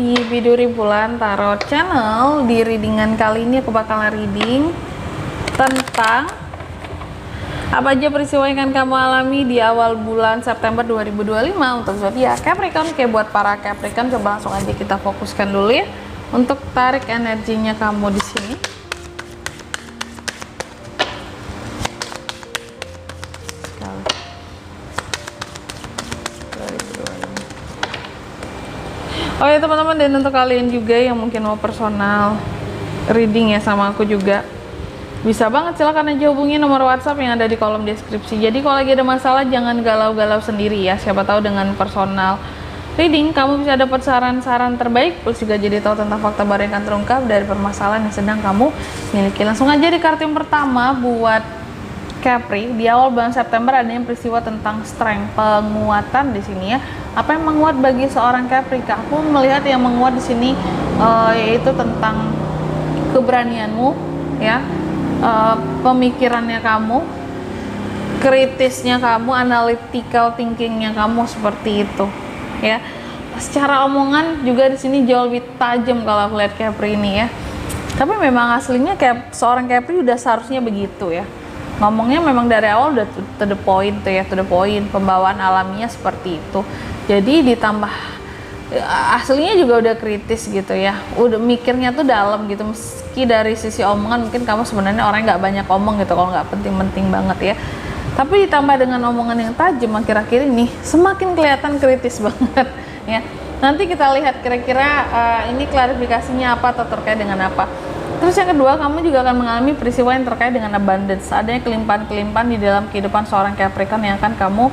di Biduri Bulan Tarot Channel. Di readingan kali ini aku bakalan reading tentang apa aja peristiwa yang akan kamu alami di awal bulan September 2025 untuk zodiak Capricorn. Oke, buat para Capricorn, coba langsung aja kita fokuskan dulu ya untuk tarik energinya kamu di sini. Oh ya teman-teman, dan untuk kalian juga yang mungkin mau personal reading ya sama aku juga, bisa banget, silahkan aja hubungi nomor WhatsApp yang ada di kolom deskripsi. Jadi kalau lagi ada masalah jangan galau-galau sendiri ya, siapa tahu dengan personal reading kamu bisa dapat saran-saran terbaik, plus juga jadi tahu tentang fakta baru yang akan terungkap dari permasalahan yang sedang kamu miliki. Langsung aja di kartu yang pertama buat Capri. Di awal bulan September adanya peristiwa tentang strength, penguatan di sini ya. Apa yang menguat bagi seorang Capri? Aku melihat yang menguat di sini yaitu tentang keberanianmu ya, pemikirannya kamu, kritisnya kamu, analytical thinkingnya kamu, seperti itu ya. Secara omongan juga di sini jauh lebih tajam kalau aku lihat Capri ini ya. Tapi memang aslinya kayak seorang Capri udah seharusnya begitu ya. Ngomongnya memang dari awal udah to the point tuh ya, to the point, pembawaan alaminya seperti itu. Jadi ditambah aslinya juga udah kritis gitu ya, udah mikirnya tuh dalam gitu. Meski dari sisi omongan mungkin kamu sebenarnya orang nggak banyak omong gitu kalau nggak penting-penting banget ya, tapi ditambah dengan omongan yang tajam akhir-akhir ini semakin kelihatan kritis banget ya. Nanti kita lihat kira-kira ini klarifikasinya apa atau terkait dengan apa. Terus yang kedua, kamu juga akan mengalami peristiwa yang terkait dengan abundance, adanya kelimpahan-kelimpahan di dalam kehidupan seorang Capricorn yang akan kamu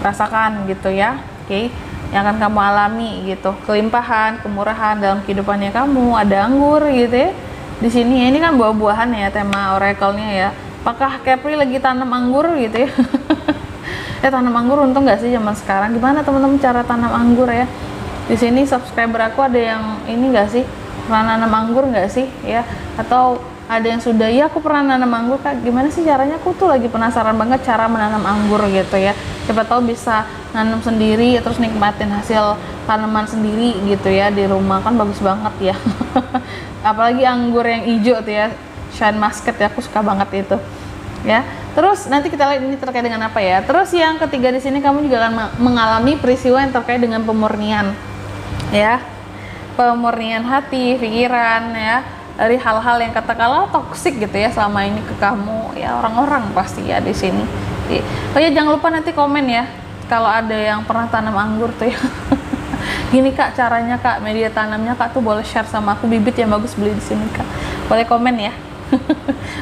rasakan gitu ya. Oke, yang akan kamu alami gitu, kelimpahan, kemurahan dalam kehidupannya kamu. Ada anggur gitu ya di sini. Ini kan buah-buahan ya, tema oracle-nya ya. Apakah Capri lagi tanam anggur gitu ya? Tanam anggur untung nggak sih zaman sekarang? Gimana teman-teman cara tanam anggur ya? Di sini subscriber aku ada yang ini nggak sih, pernah nanam anggur nggak sih ya? Atau ada yang sudah, ya aku pernah nanam anggur Kak, gimana sih caranya? Aku tuh lagi penasaran banget cara menanam anggur gitu ya. Siapa tahu bisa nanam sendiri terus nikmatin hasil tanaman sendiri gitu ya di rumah, kan bagus banget ya. Apalagi anggur yang hijau tuh ya, shine muscat ya, aku suka banget itu ya. Terus nanti kita lihat ini terkait dengan apa ya. Terus yang ketiga di sini kamu juga akan mengalami peristiwa yang terkait dengan pemurnian ya, pemurnian hati, pikiran ya, dari hal-hal yang katakanlah toksik gitu ya selama ini ke kamu ya, orang-orang pasti ya di sini. Oh ya, jangan lupa nanti komen ya kalau ada yang pernah tanam anggur tuh ya. Gini Kak caranya Kak, media tanamnya Kak tuh boleh share sama aku, bibit yang bagus beli di sini Kak, boleh komen ya.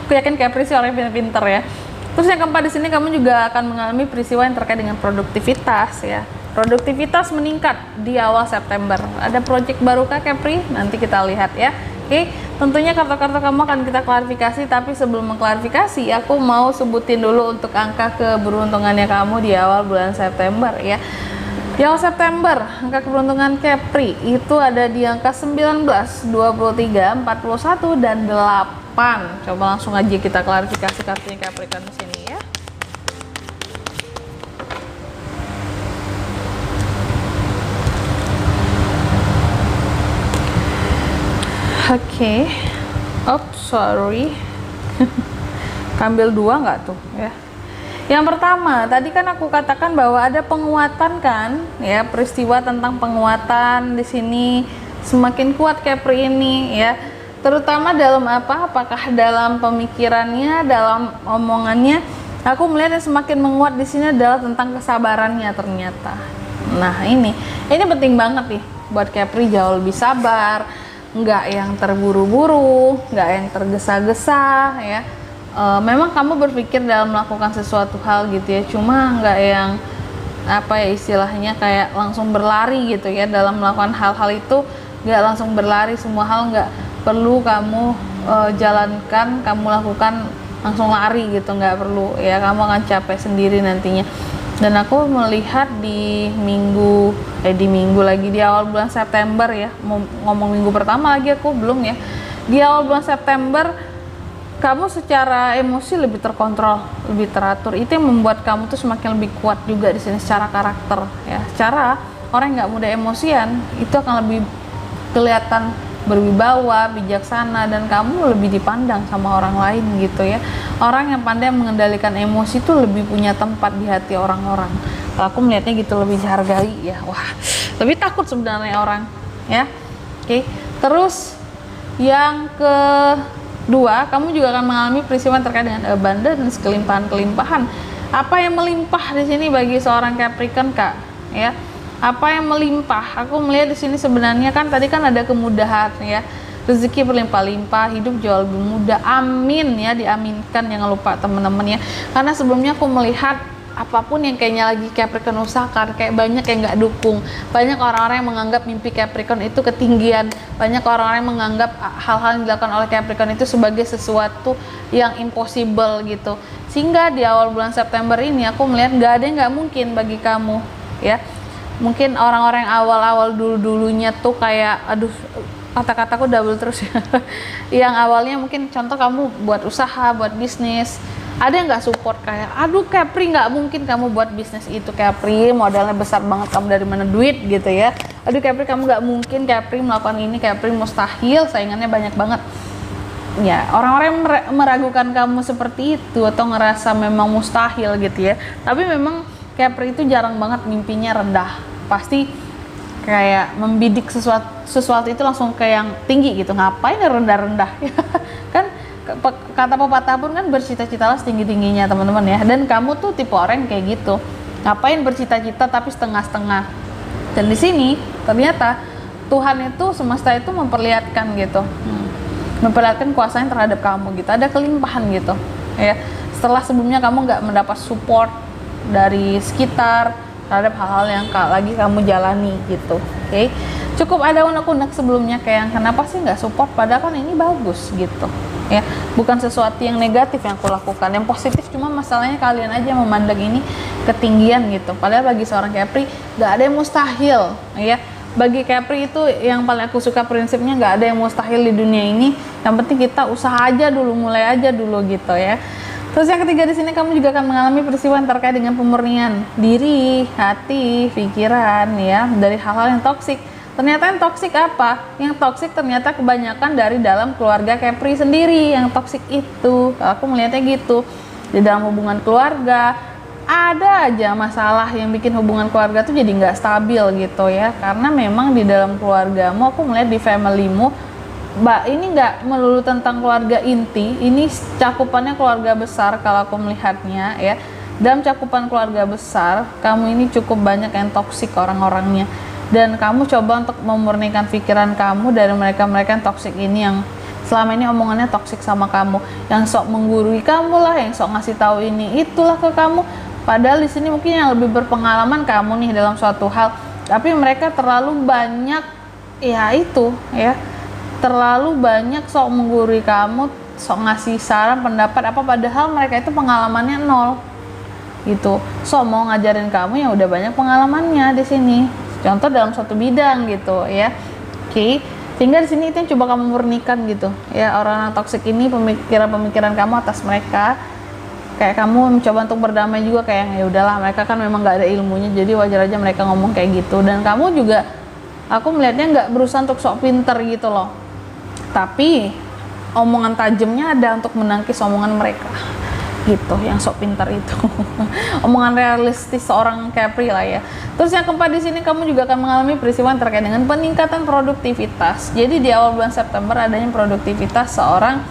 Aku yakin Capri sih orang yang pinter ya. Terus yang keempat di sini kamu juga akan mengalami peristiwa yang terkait dengan produktivitas ya. Produktivitas meningkat di awal September. Ada project baru Kak Capri? Nanti kita lihat ya. Oke, tentunya kartu-kartu kamu akan kita klarifikasi, tapi sebelum mengklarifikasi aku mau sebutin dulu untuk angka keberuntungannya kamu di awal bulan September ya. Di awal September, angka keberuntungan Capri itu ada di angka 19, 23, 41, dan 8. Coba langsung aja kita klarifikasi kartunya Capricorn di sini ya. Oke, sorry. Ambil dua nggak tuh ya. Yang pertama, tadi kan aku katakan bahwa ada penguatan kan ya, peristiwa tentang penguatan di sini semakin kuat Capri ini ya. Terutama dalam apa? Apakah dalam pemikirannya, dalam omongannya? Aku melihat yang semakin menguat di sini adalah tentang kesabarannya ternyata. Nah, ini penting banget nih buat Capri, jauh lebih sabar, nggak yang terburu-buru, nggak yang tergesa-gesa ya. Memang kamu berpikir dalam melakukan sesuatu hal gitu ya, cuma nggak yang apa ya istilahnya kayak langsung berlari gitu ya. Dalam melakukan hal-hal itu nggak langsung berlari, semua hal nggak perlu kamu jalankan, kamu lakukan langsung lari gitu, nggak perlu ya, kamu akan capek sendiri nantinya. Dan aku melihat di minggu lagi di awal bulan September ya, ngomong minggu pertama lagi aku belum ya, di awal bulan September kamu secara emosi lebih terkontrol, lebih teratur. Itu yang membuat kamu tuh semakin lebih kuat juga di sini secara karakter ya. Secara orang yang nggak mudah emosian itu akan lebih kelihatan berwibawa, bijaksana, dan kamu lebih dipandang sama orang lain gitu ya. Orang yang pandai mengendalikan emosi itu lebih punya tempat di hati orang-orang. Kalau aku melihatnya gitu, lebih dihargai ya. Wah, lebih takut sebenarnya orang ya. Oke. Terus yang kedua, kamu juga akan mengalami peristiwa terkait dengan abundance, kelimpahan-kelimpahan. Apa yang melimpah di sini bagi seorang Capricorn, Kak? Ya. Apa yang melimpah? Aku melihat di sini sebenarnya kan tadi kan ada kemudahan ya. Rezeki berlimpah-limpah, hidup jauh lebih mudah. Amin ya, diaminkan, jangan lupa teman-teman ya. Karena sebelumnya aku melihat apapun yang kayaknya lagi Capricorn usahakan, kayak banyak yang nggak dukung. Banyak orang-orang yang menganggap mimpi Capricorn itu ketinggian. Banyak orang-orang yang menganggap hal-hal yang dilakukan oleh Capricorn itu sebagai sesuatu yang impossible gitu. Sehingga di awal bulan September ini aku melihat nggak ada yang nggak mungkin bagi kamu ya. Mungkin orang-orang yang awal-awal dulunya tuh kayak, aduh, kata-kataku double terus ya. Yang awalnya mungkin contoh kamu buat usaha, buat bisnis, ada yang nggak support kayak, aduh Capri nggak mungkin kamu buat bisnis itu Capri, modalnya besar banget, kamu dari mana duit gitu ya. Aduh Capri kamu nggak mungkin Capri melakukan ini, Capri mustahil, saingannya banyak banget. Ya, orang-orang meragukan kamu seperti itu atau ngerasa memang mustahil gitu ya. Tapi memang Capri itu jarang banget mimpinya rendah. Pasti kayak membidik sesuatu itu langsung ke yang tinggi gitu. Ngapain rendah-rendah? Kan kata pepatah pun kan bercita-citalah setinggi-tingginya teman-teman ya. Dan kamu tuh tipe orang kayak gitu. Ngapain bercita-cita tapi setengah-setengah. Dan di sini ternyata Tuhan itu, semesta itu memperlihatkan gitu. Memperlihatkan kuasanya terhadap kamu gitu. Ada kelimpahan gitu ya. Setelah sebelumnya kamu nggak mendapat support dari sekitar terhadap hal-hal yang lagi kamu jalani gitu. Oke. Cukup ada unek-unek sebelumnya kayak yang kenapa sih nggak support, padahal kan ini bagus gitu ya. Bukan sesuatu yang negatif yang aku lakukan, yang positif, cuma masalahnya kalian aja memandang ini ketinggian gitu. Padahal bagi seorang Capri nggak ada yang mustahil ya. Bagi Capri itu yang paling aku suka prinsipnya, nggak ada yang mustahil di dunia ini. Yang penting kita usaha aja dulu, mulai aja dulu gitu ya. Terus yang ketiga di sini kamu juga akan mengalami peristiwa yang terkait dengan pemurnian diri, hati, pikiran ya, dari hal-hal yang toksik. Ternyata yang toksik apa? Yang toksik ternyata kebanyakan dari dalam keluarga Capri sendiri yang toksik itu. Aku melihatnya gitu. Di dalam hubungan keluarga ada aja masalah yang bikin hubungan keluarga tuh jadi nggak stabil gitu ya. Karena memang di dalam keluargamu, aku melihat di familymu, Mbak, ini nggak melulu tentang keluarga inti, ini cakupannya keluarga besar kalau aku melihatnya ya. Dalam cakupan keluarga besar, kamu ini cukup banyak yang toksik orang-orangnya. Dan kamu coba untuk memurnikan pikiran kamu dari mereka-mereka yang toksik ini, yang selama ini omongannya toksik sama kamu, yang sok menggurui kamu lah, yang sok ngasih tahu ini itulah ke kamu. Padahal di sini mungkin yang lebih berpengalaman kamu nih dalam suatu hal, tapi mereka terlalu banyak ya itu ya. Terlalu banyak sok menggurui kamu, sok ngasih saran, pendapat apa, padahal mereka itu pengalamannya nol gitu. Sok mau ngajarin kamu yang udah banyak pengalamannya di sini. Contoh dalam suatu bidang gitu ya. Oke. Sehingga di sini itu yang coba kamu murnikan gitu ya. Orang-orang toksik ini, pemikiran-pemikiran kamu atas mereka. Kayak kamu mencoba untuk berdamai juga, kayak ya udahlah, mereka kan memang nggak ada ilmunya, jadi wajar aja mereka ngomong kayak gitu. Dan kamu juga, aku melihatnya nggak berusaha untuk sok pinter gitu loh. Tapi omongan tajamnya ada untuk menangkis omongan mereka gitu, yang sok pintar itu. Omongan realistis seorang Capri lah ya. Terus yang keempat di sini kamu juga akan mengalami peristiwa terkait dengan peningkatan produktivitas. Jadi di awal bulan September adanya produktivitas seorang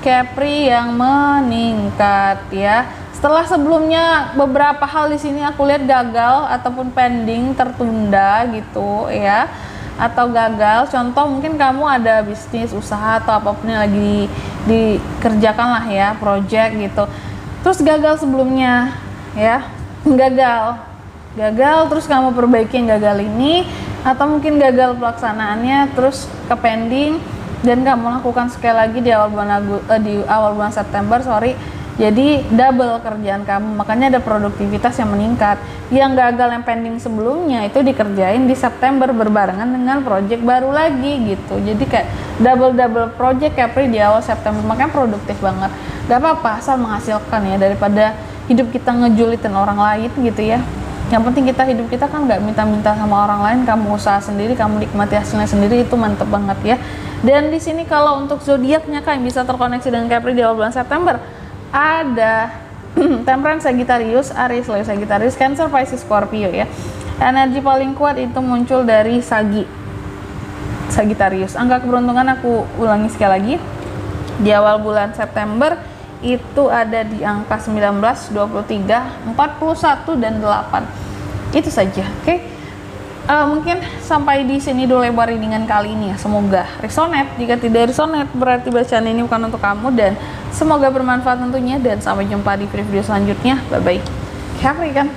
Capri yang meningkat ya. Setelah sebelumnya beberapa hal di sini aku lihat gagal ataupun pending, tertunda gitu ya. Atau gagal, contoh mungkin kamu ada bisnis, usaha atau apapun yang lagi dikerjakan lah ya, project gitu, terus gagal sebelumnya ya, gagal terus kamu perbaiki yang gagal ini, atau mungkin gagal pelaksanaannya terus ke pending dan kamu lakukan sekali lagi di awal bulan September, jadi double kerjaan kamu, makanya ada produktivitas yang meningkat. Yang gagal, yang pending sebelumnya itu dikerjain di September berbarengan dengan project baru lagi gitu. Jadi kayak double project Capri di awal September, makanya produktif banget. Gak apa-apa asal menghasilkan ya, daripada hidup kita ngejulitin orang lain gitu ya. Yang penting kita hidup kita kan nggak minta-minta sama orang lain, kamu usaha sendiri, kamu nikmati hasilnya sendiri, itu mantep banget ya. Dan di sini kalau untuk zodiaknya Kak yang bisa terkoneksi dengan Capri di awal bulan September, ada Temperance, Sagittarius, Aries, Leo, Sagittarius, Cancer, Pisces, Scorpio ya. Energi paling kuat itu muncul dari Sagittarius. Angka keberuntungan aku ulangi sekali lagi. Di awal bulan September itu ada di angka 19, 23, 41 dan 8. Itu saja, oke? Mungkin sampai di sini dulu lebar readingan kali ini ya. Semoga resonate. Jika tidak resonate berarti bacaan ini bukan untuk kamu, dan semoga bermanfaat tentunya, dan sampai jumpa di video selanjutnya. Bye bye. Capri kan?